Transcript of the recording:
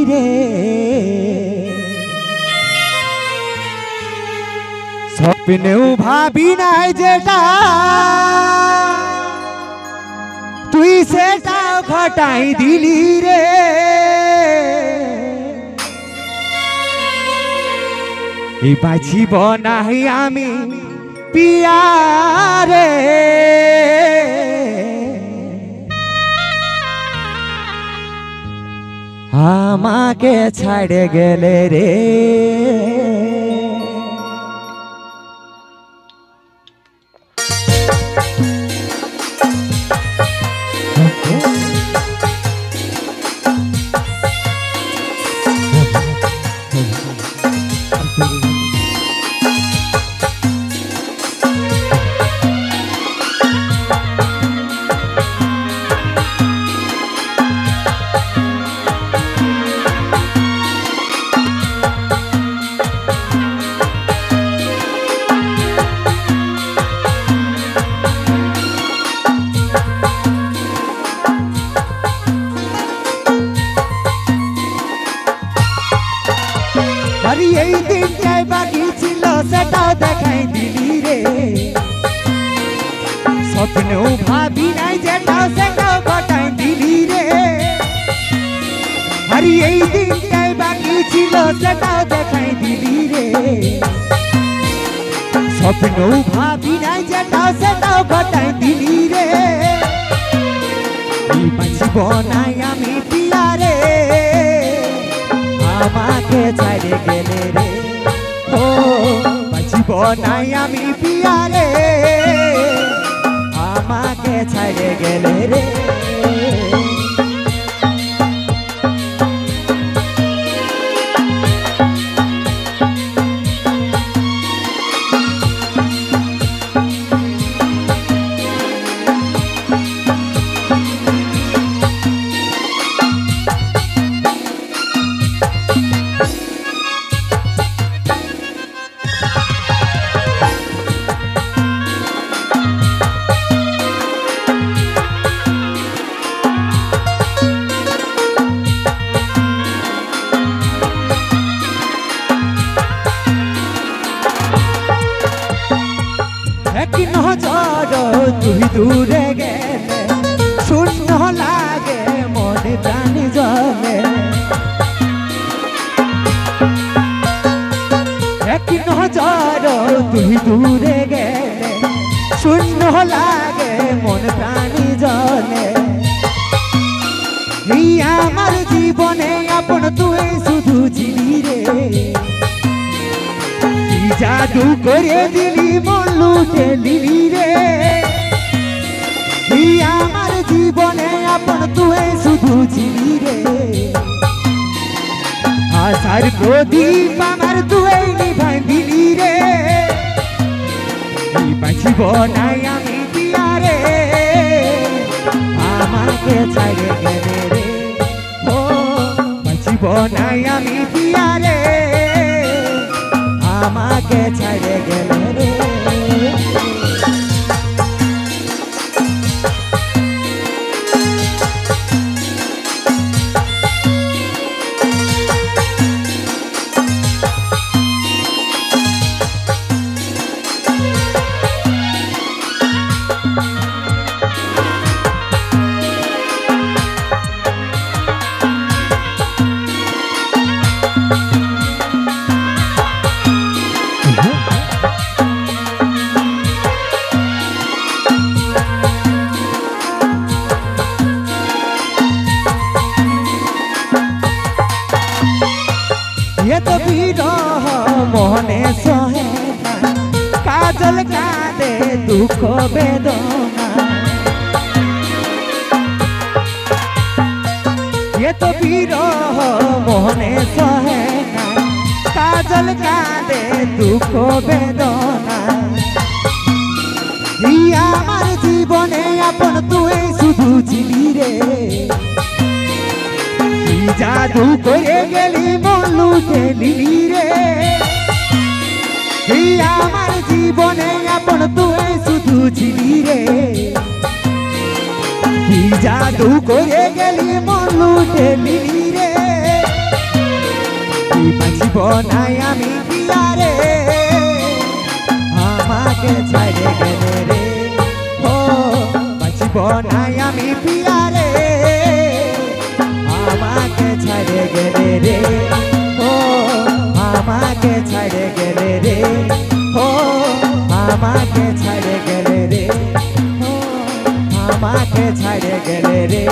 রে স্বপ্নেও ভাবি নাই যেটা তুই সেটা ঘটাই দিলি রে। এই বাঁচিব নাই আমি পিয়ারে আমাকে ছাড়ে গেলে রে। আরে এই দিনটাই বাকি ছিল সেটাও দেখাই দিলি রে। স্বপ্নেও ভাবি নাই যেটাও সেটাও ঘটাই দিলি রে। আরে এই দিনটাই বাকি ছিল সেটাও দেখাই দিলি রে। স্বপ্নেও ভাবি নাই যেটাও সেটাও ঘটাই দিলি রে। বাঁচিব নাই আমি পিয়ারে আমাকে ছাড়ে গেলে রে। ও বাঁচিব নাই আমি পিয়ারে আমাকে ছাড়ে গেলে রে। তুই দূরে গেলে শূন্য লাগে মনে প্রাণ জলে। এক নজর তুই দূরে গেলে শূন্য লাগে মন প্রাণ জলে। এই আমার জীবনে আপন তুই শুধু ছিলি রে। জাদু করে দিলি মন লুটে দিলি রে। আমার জীবনে আপন তুই শুধু ছিলি রে। আশার প্রদীপ আমার তুই নিভাই দিলি রে। বাঁচিব নাই আমি পিয়ারে আমাকে ছাড়ে গেলে রে। ও বাঁচিব নাই আমি পিয়ারে আমাকে ছাড়ে গেলে রে। ये तो विरह मोहने सहे ना काजल कादे दुख बेदना। ये तो विरह मोहने सहे ना काजल कादे दुख बेदना। আমার জীবনে আপন তুই শুধু ছিলি রে। জাদু করে গেলি মন লুটে নিলি রে। আমার জীবনে আপন তুই শুধু ছিলি রে। জাদু করে গেলি মন লুটে নিলি রে। বাঁচিব নাই আমি পিয়া রে আমাকে ছাড়ে গেলে রে ও বাঁচিব নাই আমি পিয়া রে আমাকে ছাড়ে গেলে রে ও আমাকে ছাড়ে গেলে রে ও আমাকে ছাড়ে গেলে রে ও আমাকে ছাড়ে গেলে রে